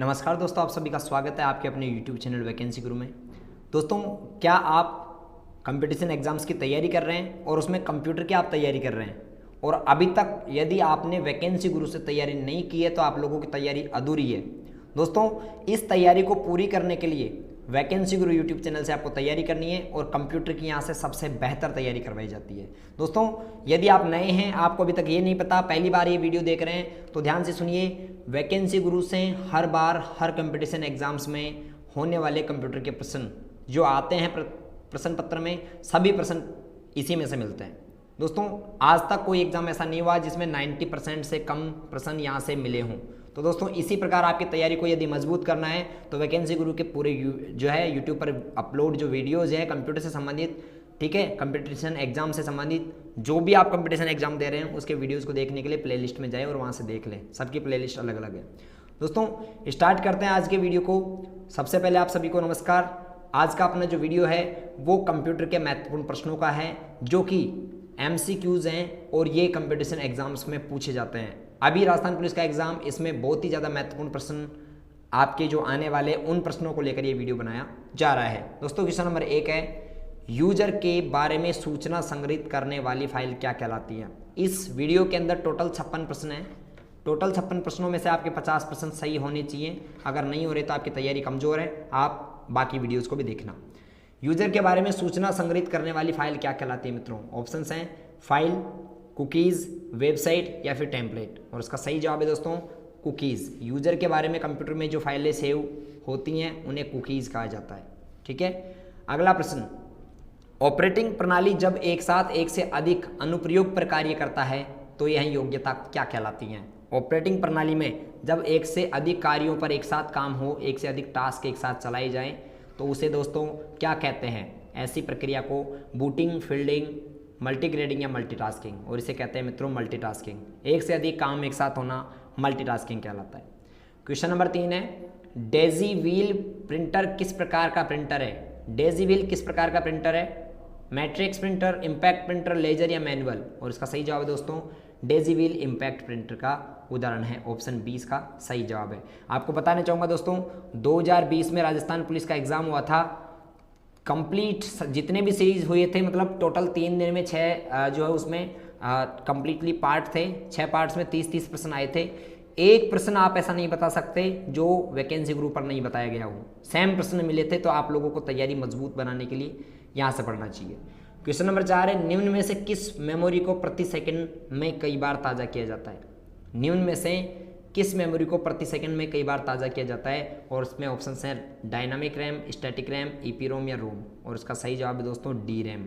नमस्कार दोस्तों, आप सभी का स्वागत है आपके अपने YouTube चैनल वैकेंसी गुरु में। दोस्तों, क्या आप कंपटीशन एग्जाम्स की तैयारी कर रहे हैं और उसमें कंप्यूटर की आप तैयारी कर रहे हैं और अभी तक यदि आपने वैकेंसी गुरु से तैयारी नहीं की है तो आप लोगों की तैयारी अधूरी है। दोस्तों, इस तैयारी को पूरी करने के लिए वैकेंसी गुरु यूट्यूब चैनल से आपको तैयारी करनी है और कंप्यूटर की यहाँ से सबसे बेहतर तैयारी करवाई जाती है। दोस्तों, यदि आप नए हैं, आपको अभी तक ये नहीं पता, पहली बार ये वीडियो देख रहे हैं, तो ध्यान से सुनिए। वैकेंसी गुरु से हर बार हर कंपटीशन एग्जाम्स में होने वाले कंप्यूटर के प्रश्न जो आते हैं प्रश्न पत्र में, सभी प्रश्न इसी में से मिलते हैं। दोस्तों, आज तक कोई एग्जाम ऐसा नहीं हुआ जिसमें 90% से कम प्रश्न यहाँ से मिले हों। तो दोस्तों, इसी प्रकार आपकी तैयारी को यदि मजबूत करना है तो वैकेंसी गुरु के पूरे जो है यूट्यूब पर अपलोड जो वीडियोज़ है कंप्यूटर से संबंधित, ठीक है, कंपटीशन एग्जाम से संबंधित जो भी आप कंपटीशन एग्जाम दे रहे हैं उसके वीडियोज़ को देखने के लिए प्लेलिस्ट में जाएं और वहाँ से देख लें। सबकी प्लेलिस्ट अलग अलग है। दोस्तों, स्टार्ट करते हैं आज के वीडियो को। सबसे पहले आप सभी को नमस्कार। आज का अपना जो वीडियो है वो कंप्यूटर के महत्वपूर्ण प्रश्नों का है जो कि MCQs हैं और ये कंपटीशन एग्जाम्स में पूछे जाते हैं। अभी राजस्थान पुलिस का एग्जाम, इसमें बहुत ही ज़्यादा महत्वपूर्ण प्रश्न आपके जो आने वाले उन प्रश्नों को लेकर ये वीडियो बनाया जा रहा है। दोस्तों, क्वेश्चन नंबर 1 है, यूजर के बारे में सूचना संग्रहित करने वाली फाइल क्या कहलाती है। इस वीडियो के अंदर टोटल 56 प्रश्न हैं। टोटल 56 प्रश्नों में से आपके 50 प्रश्न सही होने चाहिए। अगर नहीं हो रहे तो आपकी तैयारी कमज़ोर है, आप बाकी वीडियोज़ को भी देखना। यूजर के बारे में सूचना संग्रहित करने वाली फाइल क्या कहलाती है मित्रों? ऑप्शंस हैं फाइल, कुकीज़, वेबसाइट या फिर टेम्पलेट। और इसका सही जवाब है दोस्तों कुकीज़। यूजर के बारे में कंप्यूटर में जो फाइलें सेव होती हैं उन्हें कुकीज़ कहा जाता है। ठीक है, अगला प्रश्न, ऑपरेटिंग प्रणाली जब एक साथ एक से अधिक अनुप्रयोग पर कार्य करता है तो यह योग्यता क्या कहलाती है? ऑपरेटिंग प्रणाली में जब एक से अधिक कार्यों पर एक साथ काम हो, एक से अधिक टास्क एक साथ चलाए जाएं, तो उसे दोस्तों क्या कहते हैं? ऐसी प्रक्रिया को बूटिंग, फील्डिंग, मल्टीग्रेडिंग या मल्टीटास्किंग, और इसे कहते हैं मित्रों मल्टीटास्किंग। एक से अधिक काम एक साथ होना मल्टीटास्किंग कहलाता है। क्वेश्चन नंबर 3 है, डेजी व्हील प्रिंटर किस प्रकार का प्रिंटर है? डेजी व्हील किस प्रकार का प्रिंटर है? Matrix printer, impact printer, laser या मैनुअल? और इसका सही जवाब है दोस्तों डेजी व्हील इम्पैक्ट प्रिंटर का उदाहरण है। ऑप्शन 20 का सही जवाब है। आपको बताना चाहूँगा दोस्तों, 2020 में राजस्थान पुलिस का एग्जाम हुआ था। कंप्लीट जितने भी सीरीज हुए थे, मतलब टोटल 3 दिन में 6 जो है उसमें कंप्लीटली पार्ट थे। 6 पार्ट्स में 30-30 प्रश्न आए थे। एक प्रश्न आप ऐसा नहीं बता सकते जो वैकेंसी ग्रुप पर नहीं बताया गया हो। सेम प्रश्न मिले थे, तो आप लोगों को तैयारी मजबूत बनाने के लिए यहाँ से पढ़ना चाहिए। क्वेश्चन नंबर 4 है, निम्न में से किस मेमोरी को प्रति सेकंड में कई बार ताज़ा किया जाता है? निम्न में से किस मेमोरी को प्रति सेकंड में कई बार ताज़ा किया जाता है? और इसमें ऑप्शन हैं dynamic RAM, static RAM, EPROM या रोम। और इसका सही जवाब है दोस्तों DRAM।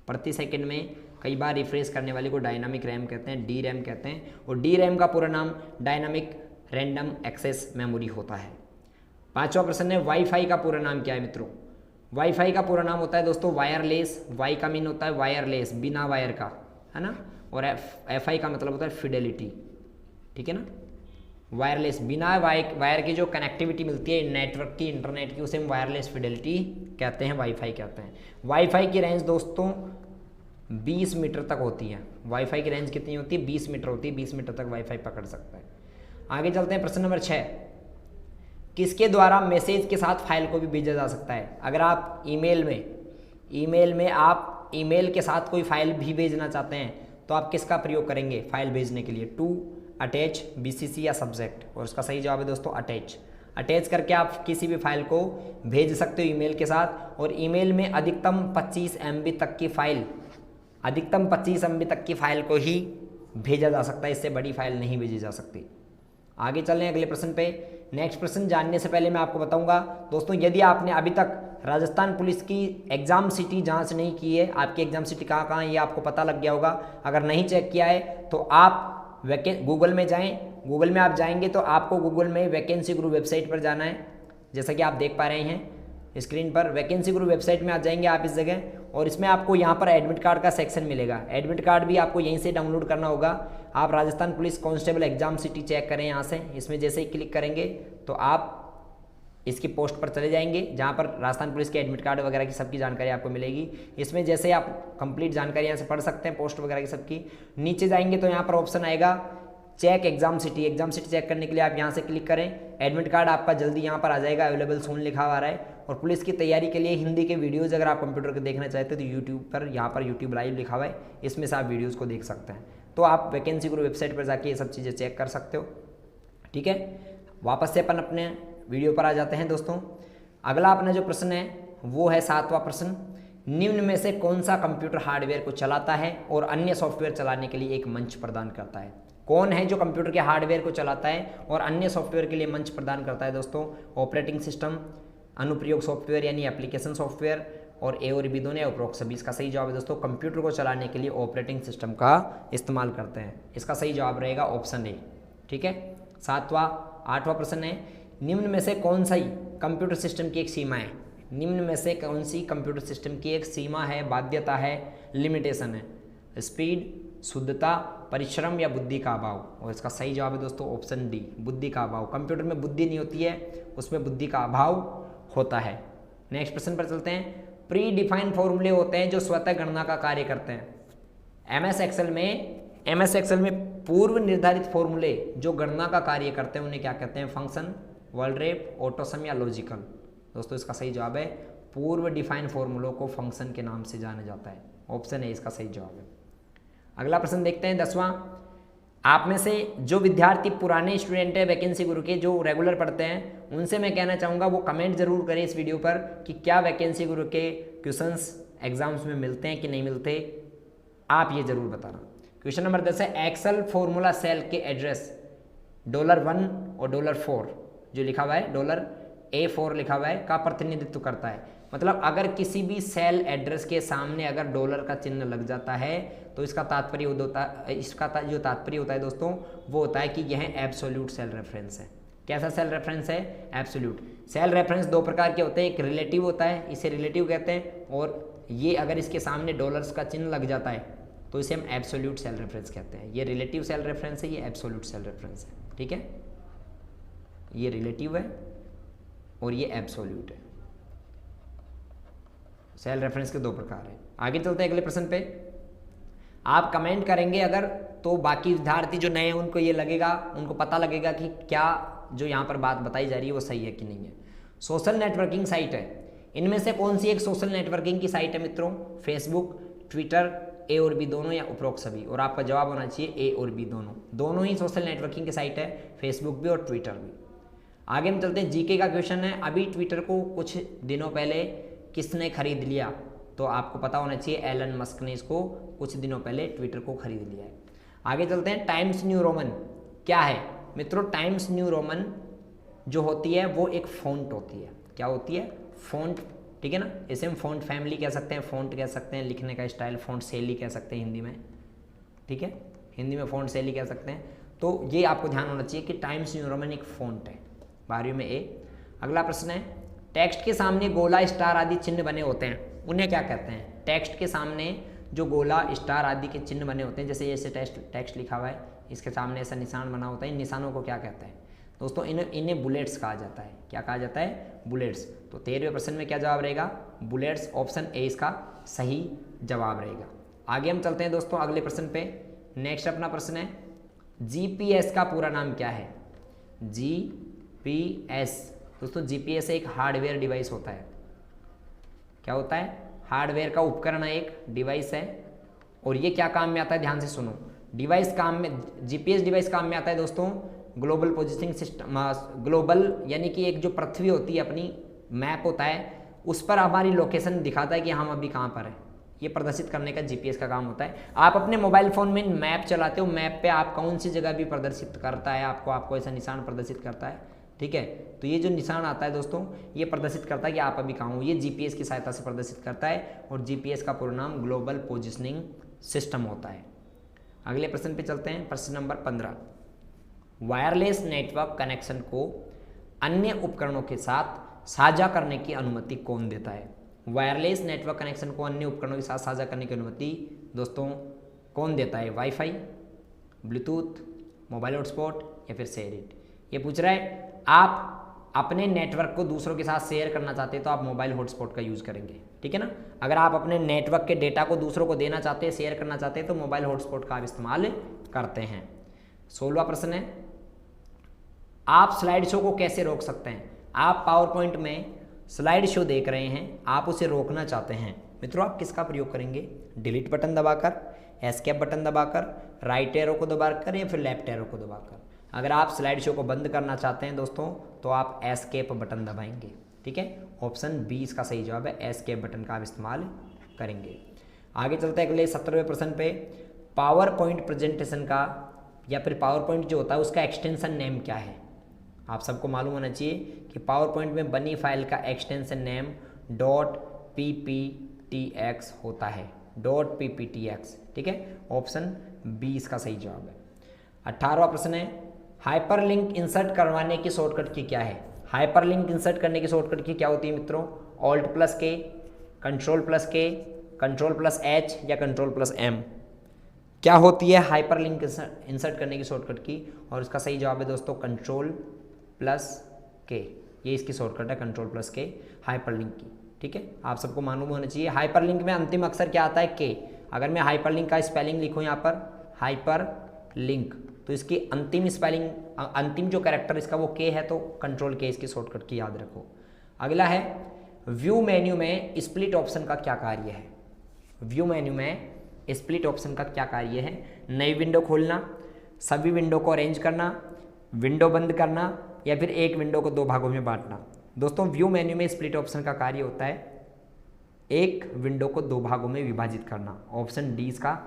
प्रति सेकंड में कई बार रिफ्रेश करने वाले को डायनामिक रैम कहते हैं, DRAM कहते हैं। और DRAM का पूरा नाम डायनामिक रैंडम एक्सेस मेमोरी होता है। 5वां प्रश्न है, वाईफाई का पूरा नाम क्या है मित्रों? वाईफाई का पूरा नाम होता है दोस्तों वायरलेस। वाई का मीन होता है वायरलेस, बिना वायर का, है ना। और FI का मतलब होता है फिडेलिटी, ठीक है ना। वायरलेस, बिना वायर की जो कनेक्टिविटी मिलती है नेटवर्क की, इंटरनेट की, उसे हम वायरलेस फिडेलिटी कहते हैं, वाईफाई कहते हैं। वाईफाई की रेंज दोस्तों 20 मीटर तक होती है। वाईफाई की रेंज कितनी होती है? 20 मीटर होती है। 20 मीटर तक वाईफाई पकड़ सकता है। आगे चलते हैं, प्रश्न नंबर 6, किसके द्वारा मैसेज के साथ फाइल को भी भेजा जा सकता है? अगर आप ईमेल में आप ईमेल के साथ कोई फाइल भी भेजना चाहते हैं तो आप किसका प्रयोग करेंगे फाइल भेजने के लिए? टू, अटैच, BCC या सब्जेक्ट? और उसका सही जवाब है दोस्तों अटैच। अटैच करके आप किसी भी फाइल को भेज सकते हो ईमेल के साथ। और ईमेल में अधिकतम 25 MB तक की फाइल, अधिकतम 25 MB तक की फाइल को ही भेजा जा सकता है, इससे बड़ी फाइल नहीं भेजी जा सकती। आगे चल रहे हैं अगले प्रश्न पे। नेक्स्ट प्रश्न जानने से पहले मैं आपको बताऊंगा दोस्तों, यदि आपने अभी तक राजस्थान पुलिस की एग्जाम सिटी जांच नहीं की है, आपकी एग्जाम सिटी कहाँ है ये आपको पता लग गया होगा। अगर नहीं चेक किया है तो आप गूगल में जाएं। गूगल में आप जाएंगे तो आपको गूगल में वैकेंसी गुरु वेबसाइट पर जाना है। जैसा कि आप देख पा रहे हैं स्क्रीन पर, वैकेंसी गुरु वेबसाइट में आ जाएंगे आप इस जगह, और इसमें आपको यहाँ पर एडमिट कार्ड का सेक्शन मिलेगा। एडमिट कार्ड भी आपको यहीं से डाउनलोड करना होगा। आप Rajasthan police constable exam city check करें यहाँ से। इसमें जैसे ही क्लिक करेंगे तो आप इसकी पोस्ट पर चले जाएंगे जहाँ पर राजस्थान पुलिस के एडमिट कार्ड वगैरह की सबकी जानकारी आपको मिलेगी। इसमें जैसे आप कंप्लीट जानकारी यहाँ से पढ़ सकते हैं पोस्ट वगैरह की सबकी। नीचे जाएंगे तो यहाँ पर ऑप्शन आएगा चेक एग्जाम सिटी चेक करने के लिए आप यहाँ से क्लिक करें। एडमिट कार्ड आपका जल्दी यहाँ पर आ जाएगा, अवेलेबल सून लिखा हुआ है। और पुलिस की तैयारी के लिए हिंदी के वीडियोज़ अगर आप कंप्यूटर के देखना चाहते हैं तो यूट्यूब पर यहाँ पर यूट्यूब लाइव लिखा हुआ है, इसमें से आप वीडियोज़ को देख सकते हैं। तो आप वैकेंसी गुरु वेबसाइट पर जाके ये सब चीज़ें चेक कर सकते हो। ठीक है, वापस से अपन अपने वीडियो पर आ जाते हैं दोस्तों। अगला अपना जो प्रश्न है वो है 7वां प्रश्न, निम्न में से कौन सा कंप्यूटर हार्डवेयर को चलाता है और अन्य सॉफ्टवेयर चलाने के लिए एक मंच प्रदान करता है? कौन है जो कंप्यूटर के हार्डवेयर को चलाता है और अन्य सॉफ्टवेयर के लिए मंच प्रदान करता है दोस्तों? ऑपरेटिंग सिस्टम, अनुप्रयोग सॉफ्टवेयर यानी एप्लीकेशन सॉफ्टवेयर, और ए और बी दोनों उपरोक्त सभी। इसका सही जवाब है दोस्तों, कंप्यूटर को चलाने के लिए ऑपरेटिंग सिस्टम का इस्तेमाल करते हैं। इसका सही जवाब रहेगा ऑप्शन ए। ठीक है, 8वां प्रश्न है, निम्न में से कौन सा कंप्यूटर सिस्टम की एक सीमा है? निम्न में से कौन सी कंप्यूटर सिस्टम की एक सीमा है, बाध्यता है, लिमिटेशन है? स्पीड, शुद्धता, परिश्रम या बुद्धि का अभाव? और इसका सही जवाब है दोस्तों ऑप्शन डी, बुद्धि का अभाव। कंप्यूटर में बुद्धि नहीं होती है, उसमें बुद्धि का अभाव होता है। नेक्स्ट प्रश्न पर चलते हैं। प्री डिफाइंड फॉर्मूले होते हैं जो स्वतः गणना का कार्य करते हैं। एमएस एक्सेल में पूर्व निर्धारित फॉर्मूले जो गणना का कार्य करते हैं उन्हें क्या कहते हैं? फंक्शन, वर्डरेप, ऑटोसम या लॉजिकल? दोस्तों इसका सही जवाब है, पूर्व डिफाइंड फॉर्मूलों को फंक्शन के नाम से जाना जाता है। ऑप्शन ए इसका सही जवाब है। अगला प्रश्न देखते हैं 10वां। आप में से जो विद्यार्थी पुराने स्टूडेंट है वैकेंसी गुरु के, जो रेगुलर पढ़ते हैं, उनसे मैं कहना चाहूँगा वो कमेंट जरूर करें इस वीडियो पर कि क्या वैकेंसी गुरु के क्वेश्चंस एग्जाम्स में मिलते हैं कि नहीं मिलते। आप ये जरूर बताना। क्वेश्चन नंबर 10 है, एक्सेल फॉर्मूला सेल के एड्रेस $1 और $4 जो लिखा हुआ है, $A4 लिखा हुआ है, का प्रतिनिधित्व करता है। मतलब अगर किसी भी सेल एड्रेस के सामने अगर डॉलर का चिन्ह लग जाता है तो इसका तात्पर्य जो तात्पर्य होता है दोस्तों वो होता है कि यह एब्सोल्यूट सेल रेफरेंस है। कैसा सेल रेफरेंस है? एब्सोल्यूट। सेल रेफरेंस दो प्रकार के होते हैं, एक रिलेटिव होता है, इसे रिलेटिव कहते हैं, और ये अगर इसके सामने डॉलर्स का चिन्ह लग जाता है तो इसे हम एब्सोल्यूट सेल रेफरेंस कहते हैं। ये रिलेटिव सेल रेफरेंस है, ये एब्सोल्यूट सेल रेफरेंस है। ठीक है, ये रिलेटिव है और ये एब्सोल्यूट है। सेल रेफरेंस के दो प्रकार हैं। आगे चलते हैं अगले प्रश्न पे। आप कमेंट करेंगे अगर, तो बाकी विद्यार्थी जो नए हैं उनको ये लगेगा, उनको पता लगेगा कि क्या जो यहाँ पर बात बताई जा रही है वो सही है कि नहीं है। सोशल नेटवर्किंग साइट है, इनमें से कौन सी एक सोशल नेटवर्किंग की साइट है मित्रों? फेसबुक, ट्विटर, ए और बी दोनों या उपरोक्त सभी? और आपका जवाब होना चाहिए ए और बी दोनों ही सोशल नेटवर्किंग की साइट है, फेसबुक भी और ट्विटर भी। आगे हम चलते हैं, जीके का क्वेश्चन है। अभी ट्विटर को कुछ दिनों पहले किसने खरीद लिया? तो आपको पता होना चाहिए एलन मस्क ने इसको कुछ दिनों पहले ट्विटर को खरीद लिया है। आगे चलते हैं, टाइम्स न्यू रोमन क्या है मित्रों? टाइम्स न्यू रोमन जो होती है वो एक फ़ॉन्ट होती है। क्या होती है? फ़ॉन्ट। ठीक है ना, इसे हम फ़ॉन्ट फैमिली कह सकते हैं, फ़ॉन्ट कह सकते हैं, लिखने का स्टाइल फ़ॉन्ट शैली कह सकते हैं हिंदी में। ठीक है, हिंदी में फ़ॉन्ट शैली कह सकते हैं। तो ये आपको ध्यान होना चाहिए कि टाइम्स न्यू रोमन एक फ़ॉन्ट है। 12वीं में ए। अगला प्रश्न है, टेक्स्ट के सामने गोला, स्टार आदि चिन्ह बने होते हैं उन्हें क्या कहते हैं? टेक्स्ट के सामने जो गोला, स्टार आदि के चिन्ह बने होते हैं, जैसे ऐसे टेक्स्ट लिखा हुआ है, इसके सामने ऐसा निशान बना होता है, इन निशानों को क्या कहते हैं दोस्तों? इन्हें बुलेट्स कहा जाता है। क्या कहा जाता है? बुलेट्स। तो 13वें प्रश्न में क्या जवाब रहेगा? बुलेट्स। ऑप्शन ए इसका सही जवाब रहेगा। आगे हम चलते हैं दोस्तों अगले प्रश्न पे। नेक्स्ट अपना प्रश्न है, जीपीएस का पूरा नाम क्या है? जीपीएस दोस्तों, जीपीएस एक हार्डवेयर डिवाइस होता है। क्या होता है? हार्डवेयर का उपकरण है, एक डिवाइस है। और ये क्या काम में आता है? ध्यान से सुनो। डिवाइस काम में, जीपीएस डिवाइस काम में आता है दोस्तों ग्लोबल पोजिशनिंग सिस्टम। ग्लोबल यानी कि एक जो पृथ्वी होती है, अपनी मैप होता है, उस पर हमारी लोकेशन दिखाता है कि हम अभी कहाँ पर हैं, ये प्रदर्शित करने का जीपीएस का काम होता है। आप अपने मोबाइल फ़ोन में मैप चलाते हो, मैप पे आप कौन सी जगह भी प्रदर्शित करता है, आपको ऐसा निशान प्रदर्शित करता है। ठीक है, तो ये जो निशान आता है दोस्तों, ये प्रदर्शित करता है कि आप अभी कहाँ हो। ये जीपीएस की सहायता से प्रदर्शित करता है और जीपीएस का पूरा नाम ग्लोबल पोजिशनिंग सिस्टम होता है। अगले प्रश्न पे चलते हैं, प्रश्न नंबर 15। वायरलेस नेटवर्क कनेक्शन को अन्य उपकरणों के साथ साझा करने की अनुमति कौन देता है? वायरलेस नेटवर्क कनेक्शन को अन्य उपकरणों के साथ साझा करने की अनुमति दोस्तों कौन देता है? वाईफाई, ब्लूटूथ, मोबाइल हॉटस्पॉट या फिर शेयरिट? ये पूछ रहा है आप अपने नेटवर्क को दूसरों के साथ शेयर करना चाहते हैं तो आप मोबाइल हॉटस्पॉट का यूज़ करेंगे। ठीक है ना, अगर आप अपने नेटवर्क के डेटा को दूसरों को देना चाहते हैं, शेयर करना चाहते हैं, तो मोबाइल हॉटस्पॉट का आप इस्तेमाल करते हैं। 16वां प्रश्न है, आप स्लाइड शो को कैसे रोक सकते हैं? आप पावर पॉइंट में स्लाइड शो देख रहे हैं, आप उसे रोकना चाहते हैं, मित्रों आप किसका प्रयोग करेंगे? डिलीट बटन दबाकर, एस्केप बटन दबाकर, राइट एरो को दबाकर या फिर लेफ्ट एरो को दबाकर। अगर आप स्लाइड शो को बंद करना चाहते हैं दोस्तों तो आप एस्केप बटन दबाएंगे, ठीक है। ऑप्शन बी इसका सही जवाब है, एस्केप बटन का आप इस्तेमाल करेंगे। आगे चलते हैं अगले 17वें प्रश्न पे। पावर पॉइंट प्रेजेंटेशन का या फिर पावर पॉइंट जो होता है उसका एक्सटेंशन नेम क्या है? आप सबको मालूम होना चाहिए कि पावर पॉइंट में बनी फाइल का एक्सटेंशन नेम .pptx होता है, .pptx, ठीक है। ऑप्शन बी इसका सही जवाब है। 18वां प्रश्न है, हाइपरलिंक इंसर्ट करवाने की शॉर्टकट की क्या है? हाइपरलिंक इंसर्ट करने की शॉर्टकट की क्या होती है मित्रों? Alt+K, Ctrl+K, Ctrl+H या Ctrl+M। क्या होती है हाइपरलिंक इंसर्ट करने की शॉर्टकट की? और इसका सही जवाब है दोस्तों Ctrl+K, ये इसकी शॉर्टकट है Ctrl+K हाइपरलिंक की, ठीक है। आप सबको मालूम होना चाहिए हाइपरलिंक में अंतिम अक्षर क्या आता है? K। अगर मैं हाइपरलिंक का स्पेलिंग लिखूँ यहाँ पर हाइपरलिंक, तो इसकी अंतिम स्पेलिंग, अंतिम जो कैरेक्टर इसका वो K है, तो Ctrl+K इसकी शॉर्टकट की याद रखो। अगला है, व्यू मेन्यू में स्प्लिट ऑप्शन का क्या कार्य है? व्यू मेन्यू में स्प्लिट ऑप्शन का क्या कार्य है? नई विंडो खोलना, सभी विंडो को अरेंज करना, विंडो बंद करना या फिर एक विंडो को दो भागों में बांटना। दोस्तों व्यू मेन्यू में स्प्लिट ऑप्शन का कार्य होता है एक विंडो को दो भागों में विभाजित करना। ऑप्शन डी इसका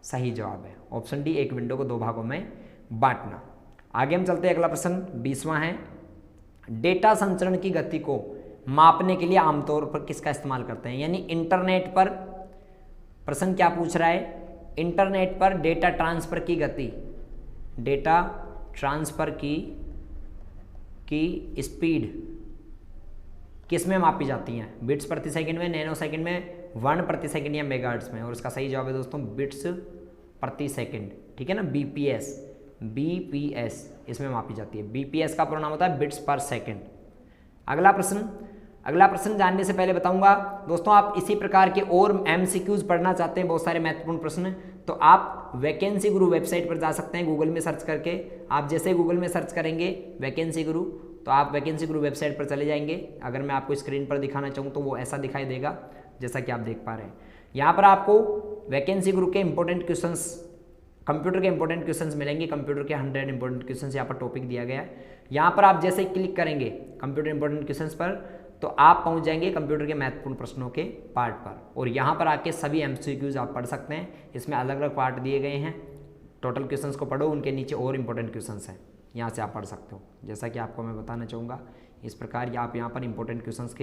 सही जवाब है, ऑप्शन डी, एक विंडो को दो भागों में बांटना। आगे हम चलते हैं, अगला प्रश्न 20वां है, डेटा संचरण की गति को मापने के लिए आमतौर पर किसका इस्तेमाल करते हैं? यानी इंटरनेट पर, प्रश्न क्या पूछ रहा है? इंटरनेट पर डेटा ट्रांसफर की गति, डेटा ट्रांसफर की स्पीड किस में मापी जाती है? बिट्स प्रति सेकंड में, नैनो सेकंड में, 1 प्रति सेकंड या मेगाहर्ट्ज में? और इसका सही जवाब है दोस्तों बिट्स प्रति सेकंड, ठीक है ना, बीपीएस इसमें मापी जाती है। बीपीएस का पूरा नाम होता है बिट्स पर सेकंड। अगला प्रश्न जानने से पहले बताऊंगा दोस्तों, आप इसी प्रकार के और एमसीक्यूज पढ़ना चाहते हैं, बहुत सारे महत्वपूर्ण प्रश्न, तो आप वैकेंसी गुरु वेबसाइट पर जा सकते हैं गूगल में सर्च करके। आप जैसे गूगल में सर्च करेंगे वैकेंसी गुरु, तो आप वैकेंसी गुरु वेबसाइट पर चले जाएंगे। अगर मैं आपको स्क्रीन पर दिखाना चाहूँ तो वो ऐसा दिखाई देगा जैसा कि आप देख पा रहे हैं। यहाँ पर आपको वैकेंसी गुरु के इंपॉर्टेंट क्वेश्चंस, कंप्यूटर के इंपॉर्टेंट क्वेश्चंस मिलेंगे। कंप्यूटर के 100 इंपॉर्टेंट क्वेश्चंस यहाँ पर टॉपिक दिया गया है। यहाँ पर आप जैसे क्लिक करेंगे कंप्यूटर इंपॉर्टेंट क्वेश्चंस पर, तो आप पहुँच जाएंगे कंप्यूटर के महत्वपूर्ण प्रश्नों के पार्ट पर, और यहाँ पर आके सभी एमसीक्यूज आप पढ़ सकते हैं। इसमें अलग अलग पार्ट दिए गए हैं, टोटल क्वेश्चंस को पढ़ो, उनके नीचे और इंपॉर्टेंट क्वेश्चंस हैं, यहाँ से आप पढ़ सकते हो। जैसा कि आपको मैं बताना चाहूँगा, इस प्रकार आप यहाँ पर इंपॉर्टेंट क्वेश्चंस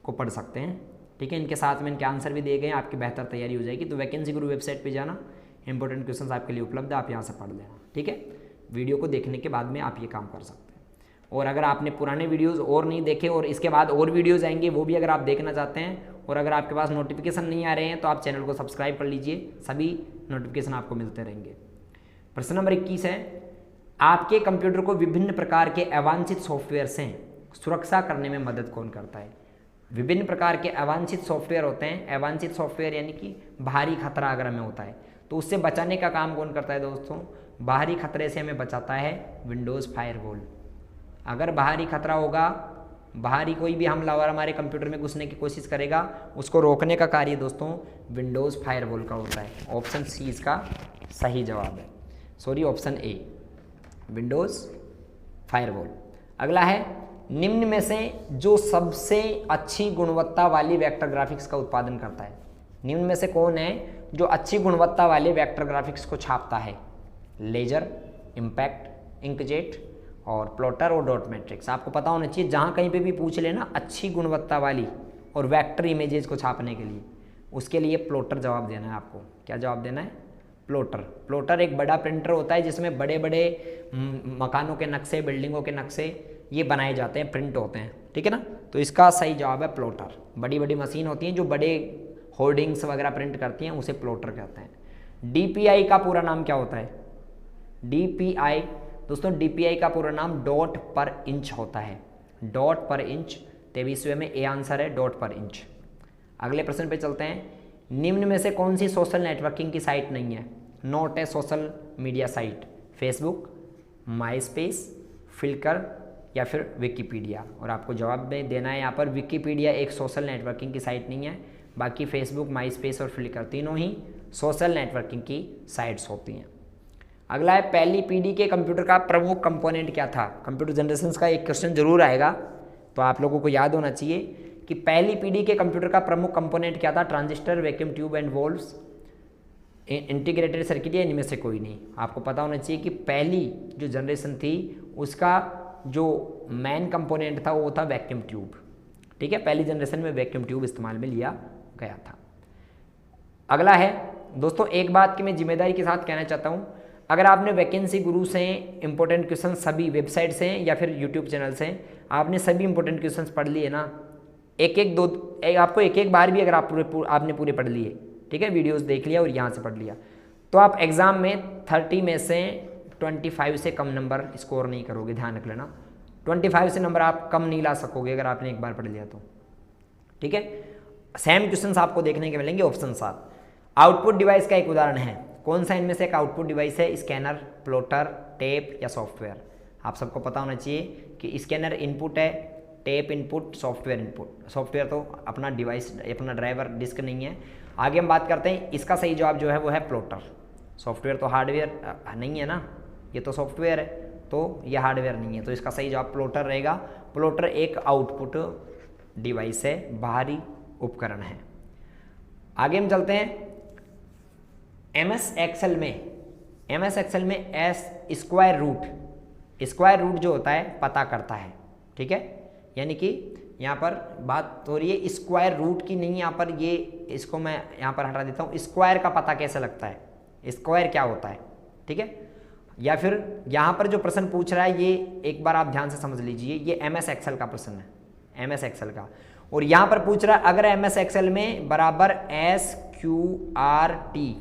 को पढ़ सकते हैं, ठीक है। इनके साथ में इनके आंसर भी दिए गए हैं, आपकी बेहतर तैयारी हो जाएगी। तो वैकेंसी गुरु वेबसाइट पे जाना, इंपॉर्टेंट क्वेश्चंस आपके लिए उपलब्ध है, आप यहाँ से पढ़ लेना, ठीक है। वीडियो को देखने के बाद में आप ये काम कर सकते हैं। और अगर आपने पुराने वीडियोज़ और नहीं देखे और इसके बाद और वीडियोज़ आएंगे, वो भी अगर आप देखना चाहते हैं, और अगर आपके पास नोटिफिकेशन नहीं आ रहे हैं, तो आप चैनल को सब्सक्राइब कर लीजिए, सभी नोटिफिकेशन आपको मिलते रहेंगे। प्रश्न नंबर 21 है, आपके कंप्यूटर को विभिन्न प्रकार के अवांछित सॉफ्टवेयर से सुरक्षा करने में मदद कौन करता है? विभिन्न प्रकार के अवांछित सॉफ्टवेयर होते हैं। अवांछित सॉफ्टवेयर यानी कि बाहरी खतरा अगर हमें होता है तो उससे बचाने का काम कौन करता है दोस्तों? बाहरी खतरे से हमें बचाता है विंडोज़ फायरवॉल। अगर बाहरी खतरा होगा, बाहरी कोई भी हमलावर हमारे कंप्यूटर में घुसने की कोशिश करेगा, उसको रोकने का कार्य दोस्तों विंडोज़ फायरवॉल का होता है। ऑप्शन सी इसका सही जवाब है, sorry option A, Windows firewall. अगला है, निम्न में से जो सबसे अच्छी गुणवत्ता वाली वेक्टर ग्राफिक्स का उत्पादन करता है? निम्न में से कौन है जो अच्छी गुणवत्ता वाले वेक्टर ग्राफिक्स को छापता है? लेजर, इम्पैक्ट, इंकजेट और प्लॉटर और डॉट मैट्रिक्स। आपको पता होना चाहिए, जहाँ कहीं पे भी पूछ लेना अच्छी गुणवत्ता वाली और वेक्टर इमेजेस को छापने के लिए, उसके लिए प्लॉटर जवाब देना है आपको। क्या जवाब देना है? प्लॉटर। प्लॉटर एक बड़ा प्रिंटर होता है जिसमें बड़े बड़े मकानों के नक्शे, बिल्डिंगों के नक्शे ये बनाए जाते हैं, प्रिंट होते हैं, ठीक है ना। तो इसका सही जवाब है प्लॉटर। बड़ी बड़ी मशीन होती हैं जो बड़े होर्डिंग्स वगैरह प्रिंट करती हैं, उसे प्लॉटर कहते हैं। डीपीआई का पूरा नाम क्या होता है? डीपीआई दोस्तों, डीपीआई का पूरा नाम डॉट पर इंच होता है। डॉट पर इंच, 23वें में ए आंसर है, डॉट पर इंच। अगले प्रश्न पे चलते हैं, निम्न में से कौन सी सोशल नेटवर्किंग की साइट नहीं है? Not a social media site. Facebook, MySpace, Flickr या फिर विकीपीडिया। और आपको जवाब में देना है यहाँ पर विकीपीडिया एक सोशल नेटवर्किंग की साइट नहीं है, बाकी फेसबुक, माई स्पेस और फ्लिकर तीनों ही सोशल नेटवर्किंग की साइट्स होती हैं। अगला है पहली पीढ़ी के कंप्यूटर का प्रमुख कंपोनेंट क्या था। कंप्यूटर जनरेशंस का एक क्वेश्चन जरूर आएगा, तो आप लोगों को याद होना चाहिए कि पहली पीढ़ी के कंप्यूटर का प्रमुख कंपोनेंट क्या था। Transistor, vacuum tube and wolves, integrated circuit या इनमें से कोई नहीं। आपको पता होना चाहिए कि पहली जो जनरेशन थी उसका जो मेन कंपोनेंट था वो था वैक्यूम ट्यूब। ठीक है, पहली जनरेशन में वैक्यूम ट्यूब इस्तेमाल में लिया गया था। अगला है दोस्तों, एक बात की मैं जिम्मेदारी के साथ कहना चाहता हूँ, अगर आपने वैकेंसी गुरु से इंपॉर्टेंट क्वेश्चन सभी वेबसाइट से या फिर यूट्यूब चैनल से आपने सभी इंपॉर्टेंट क्वेश्चन पढ़ लिए ना, आपको एक बार भी अगर आपने पूरे पढ़ लिए, ठीक है, वीडियोस देख लिया और यहाँ से पढ़ लिया, तो आप एग्जाम में 30 में से 25 से कम नंबर स्कोर नहीं करोगे। ध्यान रख लेना, 25 से नंबर आप कम नहीं ला सकोगे अगर आपने एक बार पढ़ लिया तो। ठीक है, सेम क्वेश्चंस आपको देखने के मिलेंगे। ऑप्शन 7 आउटपुट डिवाइस का एक उदाहरण है। कौन सा इनमें से एक आउटपुट डिवाइस है? स्कैनर, प्लॉटर, टेप या सॉफ्टवेयर। आप सबको पता होना चाहिए कि स्कैनर इनपुट है, tape input, software input. Software तो अपना डिवाइस, अपना ड्राइवर, डिस्क नहीं है। आगे हम बात करते हैं, इसका सही जवाब जो है वो है प्लॉटर। सॉफ्टवेयर तो हार्डवेयर नहीं है ना, ये तो सॉफ्टवेयर है, तो ये हार्डवेयर नहीं है, तो इसका सही जवाब प्लॉटर रहेगा। प्लॉटर एक आउटपुट डिवाइस है, बाहरी उपकरण है। आगे हम चलते हैं, एमएस एक्सेल में एस स्क्वायर रूट जो होता है पता करता है। ठीक है, यानी कि यहाँ पर बात हो रही है स्क्वायर रूट की, नहीं यहाँ पर, ये इसको मैं यहाँ पर हटा देता हूँ। स्क्वायर का पता कैसे लगता है, स्क्वायर क्या होता है, ठीक है। या फिर यहाँ पर जो प्रश्न पूछ रहा है, ये एक बार आप ध्यान से समझ लीजिए, ये एमएस एक्सेल का प्रश्न है, एमएस एक्सेल का। और यहाँ पर पूछ रहा है अगर एमएस एक्सेल में बराबर SQRT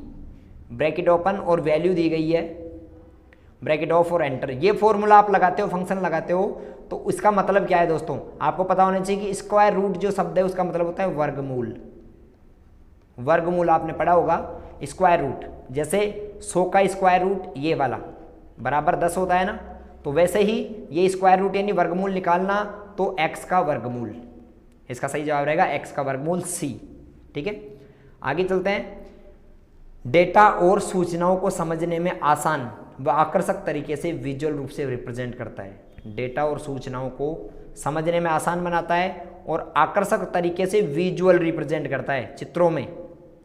ब्रैकेट ओपन और वैल्यू दी गई है, ब्रैकेट ऑफ और एंटर, ये फॉर्मूला आप लगाते हो, फंक्शन लगाते हो, तो उसका मतलब क्या है दोस्तों? आपको पता होना चाहिए कि स्क्वायर रूट जो शब्द है उसका मतलब होता है वर्गमूल। वर्गमूल आपने पढ़ा होगा, स्क्वायर रूट, जैसे 100 का स्क्वायर रूट ये वाला बराबर 10 होता है ना, तो वैसे ही ये स्क्वायर रूट यानी वर्गमूल निकालना, तो x का वर्गमूल, इसका सही जवाब रहेगा x का वर्गमूल C। ठीक है, आगे चलते हैं। डेटा और सूचनाओं को समझने में आसान व आकर्षक तरीके से विजुअल रूप से रिप्रेजेंट करता है। डेटा और सूचनाओं को समझने में आसान बनाता है और आकर्षक तरीके से विजुअल रिप्रेजेंट करता है, चित्रों में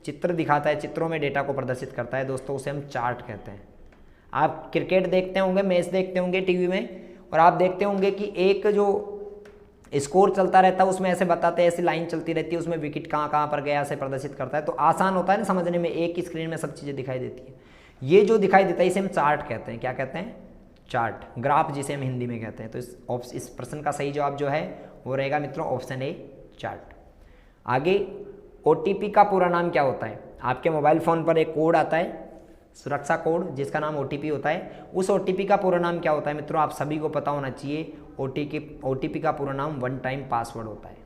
चित्र दिखाता है, चित्रों में डेटा को प्रदर्शित करता है दोस्तों, उसे हम चार्ट कहते हैं। आप क्रिकेट देखते होंगे, मैच देखते होंगे टीवी में, और आप देखते होंगे कि एक जो स्कोर चलता रहता है उसमें ऐसे बताते हैं, ऐसी लाइन चलती रहती है, उसमें विकेट कहाँ कहाँ पर गया ऐसे प्रदर्शित करता है, तो आसान होता है ना समझने में, एक ही स्क्रीन में सब चीज़ें दिखाई देती है। ये जो दिखाई देता है इसे हम चार्ट कहते हैं। क्या कहते हैं? चार्ट, ग्राफ जिसे हम हिंदी में कहते हैं। तो इस प्रश्न का सही जवाब जो है वो रहेगा मित्रों ऑप्शन ए, चार्ट। आगे, OTP का पूरा नाम क्या होता है? आपके मोबाइल फ़ोन पर एक कोड आता है, सुरक्षा कोड, जिसका नाम OTP होता है। उस OTP का पूरा नाम क्या होता है मित्रों? आप सभी को पता होना चाहिए, OTP का पूरा नाम वन टाइम पासवर्ड होता है।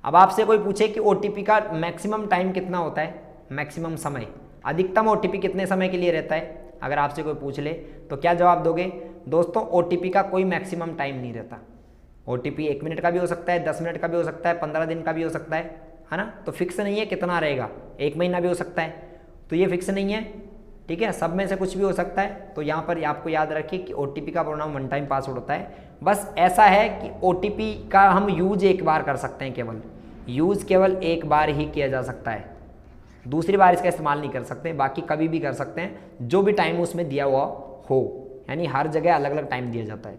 अब आपसे कोई पूछे कि OTP का मैक्सिमम टाइम कितना होता है, मैक्सिमम समय, अधिकतम OTP कितने समय के लिए रहता है, अगर आपसे कोई पूछ ले तो क्या जवाब दोगे? दोस्तों OTP का कोई मैक्सिमम टाइम नहीं रहता। OTP 1 मिनट का भी हो सकता है, 10 मिनट का भी हो सकता है, 15 दिन का भी हो सकता है ना, तो फिक्स नहीं है कितना रहेगा। 1 महीना भी हो सकता है, तो ये फिक्स नहीं है, ठीक है, सब में से कुछ भी हो सकता है। तो यहाँ पर आपको याद रखिए कि OTP का प्रोनाउन वन टाइम पासवर्ड होता है। बस ऐसा है कि OTP का हम यूज एक बार कर सकते हैं, केवल एक बार ही किया जा सकता है, दूसरी बार इसका इस्तेमाल नहीं कर सकते, बाकी कभी भी कर सकते हैं जो भी टाइम उसमें दिया हुआ हो, यानी हर जगह अलग अलग टाइम दिया जाता है।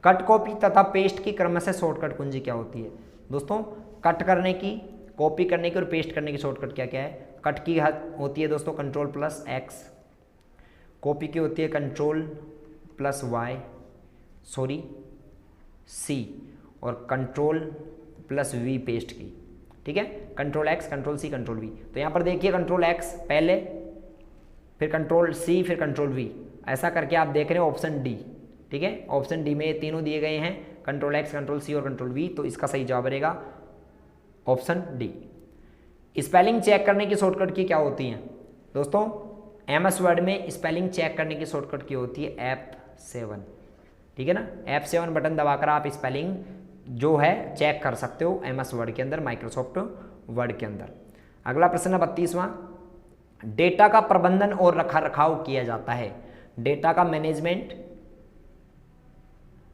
कट, कॉपी तथा पेस्ट की क्रमशः शॉर्टकट कुंजी क्या होती है? दोस्तों कट करने की, कॉपी करने की और पेस्ट करने की शॉर्टकट क्या क्या है? कट की होती है दोस्तों Ctrl+X, कॉपी की होती है Ctrl+C और Ctrl+V पेस्ट की। ठीक है, Ctrl+X, Ctrl+C, Ctrl+V। तो यहाँ पर देखिए Ctrl+X पहले, फिर Ctrl+C, फिर Ctrl+V, ऐसा करके आप देख रहे हैं ऑप्शन डी। ठीक है, ऑप्शन डी में ये तीनों दिए गए हैं, Ctrl+X, Ctrl+C और Ctrl+V, तो इसका सही जवाब रहेगा ऑप्शन डी। स्पेलिंग चेक करने की शॉर्टकट की क्या होती हैं? दोस्तों MS वर्ड में स्पेलिंग चेक करने की शॉर्टकट की होती है F7, ठीक है ना। F7 बटन दबाकर आप स्पेलिंग जो है चेक कर सकते हो MS वर्ड के अंदर, माइक्रोसॉफ्ट वर्ड के अंदर। अगला प्रश्न है 32वां, डेटा का प्रबंधन और रखा रखाव किया जाता है। डेटा का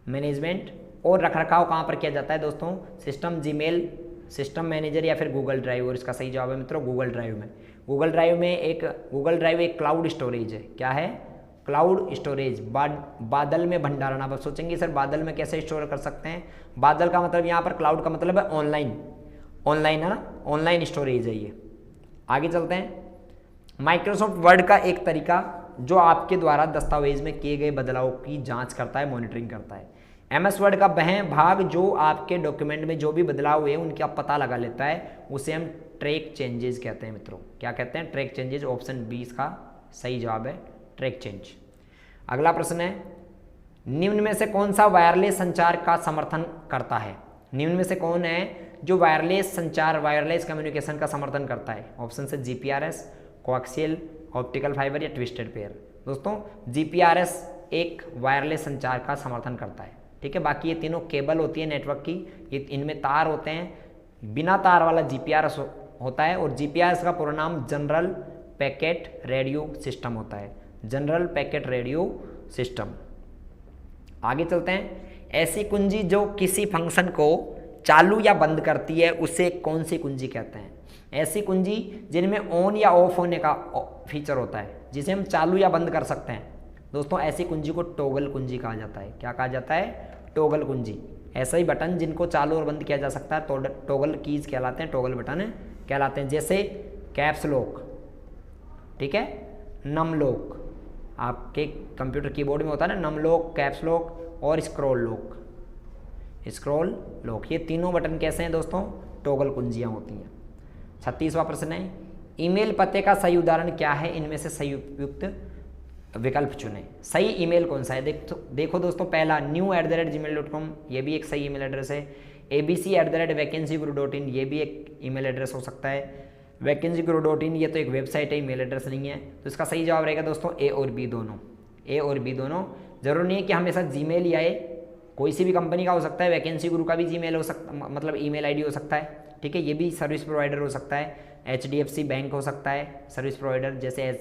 मैनेजमेंट और रखरखाव कहाँ पर किया जाता है दोस्तों? सिस्टम, जीमेल, सिस्टम मैनेजर या फिर गूगल ड्राइव। और इसका सही जवाब है मित्रों गूगल ड्राइव में। गूगल ड्राइव एक क्लाउड स्टोरेज है। क्या है? क्लाउड स्टोरेज, बादल में भंडारण। आप सोचेंगे सर बादल में कैसे स्टोर कर सकते हैं? बादल का मतलब यहाँ पर, क्लाउड का मतलब है ऑनलाइन है ना, ऑनलाइन स्टोरेज है ये। आगे चलते हैं। माइक्रोसॉफ्ट वर्ड का एक तरीका जो आपके द्वारा दस्तावेज में किए गए बदलावों की जांच करता है, मॉनिटरिंग करता है। MS वर्ड का वह भाग जो आपके डॉक्यूमेंट में जो भी बदलाव हुए उनका पता लगा लेता है, उसे हम ट्रैक चेंजेस कहते हैं मित्रों। क्या कहते हैं? Track changes. ऑप्शन 20 का सही जवाब है ट्रैक चेंज। अगला प्रश्न है, निम्न में से कौन सा वायरलेस संचार का समर्थन करता है? निम्न में से कौन है जो वायरलेस संचार, वायरलेस कम्युनिकेशन का समर्थन करता है? ऑप्शन से GPRS, कोएक्सियल, ऑप्टिकल फाइबर या ट्विस्टेड पेयर। दोस्तों GPRS एक वायरलेस संचार का समर्थन करता है, ठीक है। बाकी ये तीनों केबल होती है नेटवर्क की, ये इनमें तार होते हैं। बिना तार वाला GPRS होता है, और GPRS का पूरा नाम जनरल पैकेट रेडियो सिस्टम होता है। General packet radio system. आगे चलते हैं। ऐसी कुंजी जो किसी फंक्शन को चालू या बंद करती है उसे कौन सी कुंजी कहते हैं? ऐसी कुंजी जिनमें ऑन या ऑफ होने का फीचर होता है, जिसे हम चालू या बंद कर सकते हैं दोस्तों, ऐसी कुंजी को टॉगल कुंजी कहा जाता है। क्या कहा जाता है? टॉगल कुंजी। ऐसे ही बटन जिनको चालू और बंद किया जा सकता है टॉगल कीज कहलाते हैं, टॉगल बटन कहलाते हैं। जैसे कैप्स लॉक, ठीक है, नम लॉक, आपके कंप्यूटर कीबोर्ड में होता है ना, नम लॉक, कैप्स लॉक और स्क्रॉल लॉक। ये तीनों बटन कैसे हैं दोस्तों? टॉगल कुंजियाँ होती हैं। 36वां प्रश्न है, ईमेल पते का सही उदाहरण क्या है? इनमें से सही उपयुक्त विकल्प चुनें। सही ईमेल कौन सा है? देखो दोस्तों, पहला new@gmail.com, ये भी एक सही ईमेल एड्रेस है। abc@vacancyguru.in, ये भी एक ईमेल एड्रेस हो सकता है। vacancyguru.in ये तो एक वेबसाइट है, ईमेल एड्रेस नहीं है। तो इसका सही जवाब रहेगा दोस्तों A और B दोनों। A और B दोनों। जरूर नहीं है कि हमेशा जीमेल ही आए, कोई सी भी कंपनी का हो सकता है। वैकेंसी गुरु का भी जीमेल हो सकता, मतलब ईमेल आईडी हो सकता है, ठीक है। ये भी सर्विस प्रोवाइडर हो सकता है। HDFC बैंक हो सकता है सर्विस प्रोवाइडर, जैसे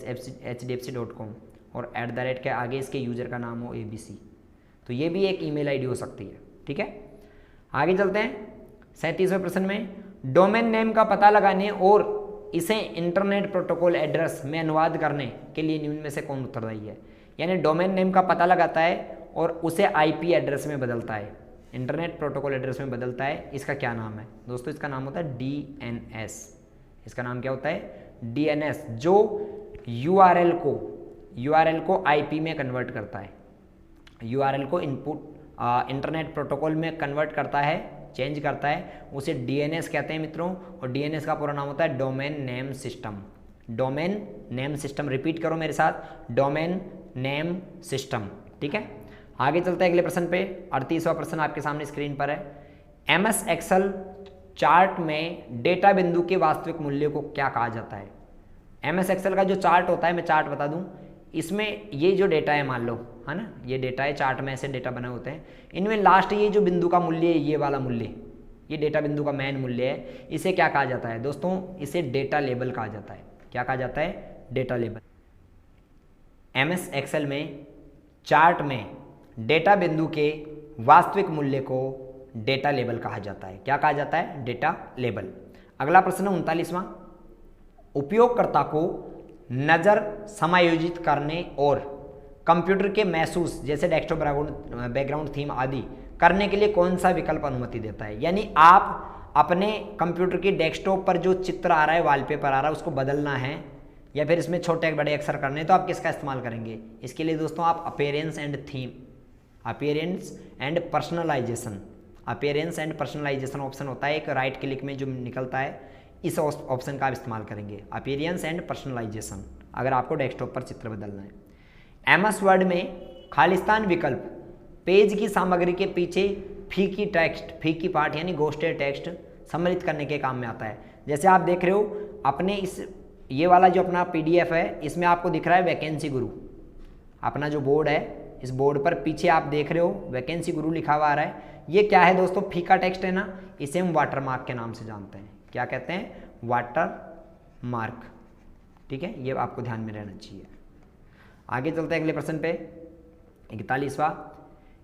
hdfc.com, और @ के आगे इसके यूजर का नाम हो ABC, तो ये भी एक ईमेल आईडी हो सकती है, ठीक है। आगे चलते हैं। 37वें प्रश्न में, डोमेन नेम का पता लगाने और इसे इंटरनेट प्रोटोकॉल एड्रेस में अनुवाद करने के लिए निम्न में से कौन उत्तरदायी है? यानी डोमेन नेम का पता लगाता है और उसे IP एड्रेस में बदलता है, इंटरनेट प्रोटोकॉल एड्रेस में बदलता है। इसका क्या नाम है दोस्तों? इसका नाम होता है DNS। इसका नाम क्या होता है? DNS, जो URL को IP में कन्वर्ट करता है, URL को इंटरनेट प्रोटोकॉल में कन्वर्ट करता है, चेंज करता है, उसे DNS कहते हैं मित्रों। और DNS का पूरा नाम होता है domain name system. Domain name system, repeat करो मेरे साथ, डोमेन नेम सिस्टम, ठीक है। आगे चलते हैं अगले प्रश्न पे। 38वां प्रश्न आपके सामने स्क्रीन पर है। MS एक्सेल चार्ट में डेटा बिंदु के वास्तविक मूल्य को क्या कहा जाता है? MS एक्सेल का जो चार्ट होता है, मैं चार्ट बता दूं, इसमें ये जो डेटा है, मान लो, है ना, ये डेटा है, चार्ट में ऐसे डेटा बने होते हैं, इनमें लास्ट ये जो बिंदु का मूल्य है, ये वाला मूल्य, ये डेटा बिंदु का मेन मूल्य है, इसे क्या कहा जाता है दोस्तों? इसे डेटा लेबल कहा जाता है। क्या कहा जाता है? Data label. MS एक्सेल में चार्ट में डेटा बिंदु के वास्तविक मूल्य को डेटा लेबल कहा जाता है। क्या कहा जाता है? Data label. अगला प्रश्न 39वां, उपयोगकर्ता को नज़र समायोजित करने और कंप्यूटर के महसूस, जैसे डेस्कटॉप बैकग्राउंड थीम आदि करने के लिए कौन सा विकल्प अनुमति देता है? यानी आप अपने कंप्यूटर के डेस्कटॉप पर जो चित्र आ रहा है, वॉलपेपर आ रहा है, उसको बदलना है या फिर इसमें छोटे बड़े अक्षर करने, तो आप किसका इस्तेमाल करेंगे? इसके लिए दोस्तों आप appearance and theme, appearance and personalisation option होता है एक, राइट क्लिक में जो निकलता है, इस ऑप्शन का आप इस्तेमाल करेंगे, अपीयरेंस एंड पर्सनलाइजेशन, अगर आपको डेस्कटॉप पर चित्र बदलना है। MS वर्ड में खालिस्तान विकल्प पेज की सामग्री के पीछे फीकी पार्ट यानी घोस्टेड टेक्स्ट सम्मिलित करने के काम में आता है। जैसे आप देख रहे हो, अपने इस ये वाला जो अपना PDF है इसमें आपको दिख रहा है वैकेंसी गुरु, अपना जो बोर्ड है इस बोर्ड पर पीछे आप देख रहे हो वैकेंसी गुरु लिखा हुआ आ रहा है। ये क्या है दोस्तों, फीका टेक्स्ट है ना, इसे हम वाटर मार्क के नाम से जानते हैं। क्या कहते हैं, वाटर मार्क। ठीक है, ये आपको ध्यान में रहना चाहिए। आगे चलते हैं अगले प्रश्न पे, 41वां।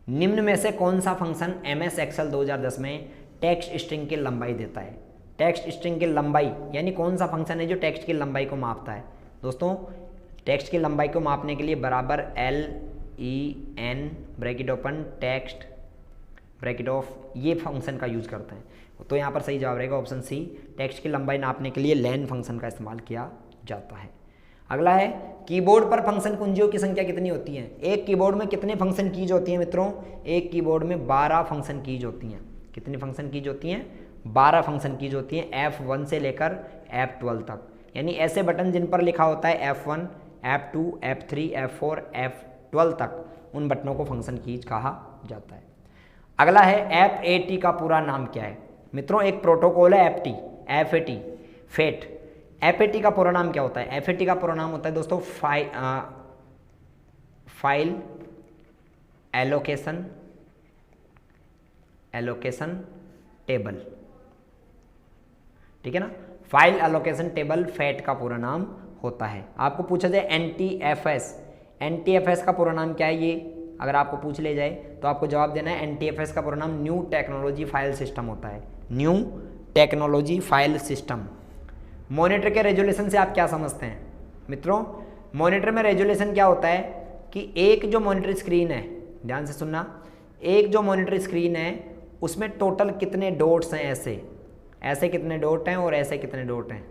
निम्न में से कौन सा फंक्शन MS Excel 2010 में टेक्स्ट स्ट्रिंग की लंबाई देता है। टेक्स्ट स्ट्रिंग की लंबाई यानी कौन सा फंक्शन है जो टेक्स्ट की लंबाई को मापता है। दोस्तों टेक्स्ट की लंबाई को मापने के लिए बराबर LEN bracket open text bracket of ये फंक्शन का यूज करते हैं। तो यहाँ पर सही जवाब रहेगा ऑप्शन सी, टेक्स्ट की लंबाई नापने के लिए लेन फंक्शन का इस्तेमाल किया जाता है। अगला है, कीबोर्ड पर फंक्शन कुंजियों की संख्या कितनी होती है। एक कीबोर्ड में कितने फंक्शन कीज होती हैं मित्रों, एक कीबोर्ड में 12 फंक्शन कीज होती हैं। कितनी फंक्शन कीज होती हैं, 12 फंक्शन कीज होती हैं, F1 से लेकर F12 तक। यानी ऐसे बटन जिन पर लिखा होता है F1 F2 F3 F4 F12 तक, उन बटनों को फंक्शन कीज कहा जाता है। अगला है, FAT का पूरा नाम क्या है। मित्रों एक प्रोटोकॉल है FAT, FAT का पूरा नाम क्या होता है। FAT का पूरा नाम होता है दोस्तों फाइल एलोकेशन टेबल। ठीक है ना, फाइल एलोकेशन टेबल फैट का पूरा नाम होता है। आपको पूछा जाए NTFS का पूरा नाम क्या है, ये अगर आपको पूछ ले जाए तो आपको जवाब देना है NTFS का पूरा नाम न्यू टेक्नोलॉजी फाइल सिस्टम होता है। New technology file system. Monitor के रेजोल्यूशन से आप क्या समझते हैं मित्रों, मॉनिटर में रेजोल्यूशन क्या होता है कि एक जो मॉनिटर स्क्रीन है, ध्यान से सुनना, एक जो मॉनिटर स्क्रीन है उसमें टोटल कितने डॉट्स हैं, ऐसे कितने डॉट हैं और ऐसे कितने डॉट हैं।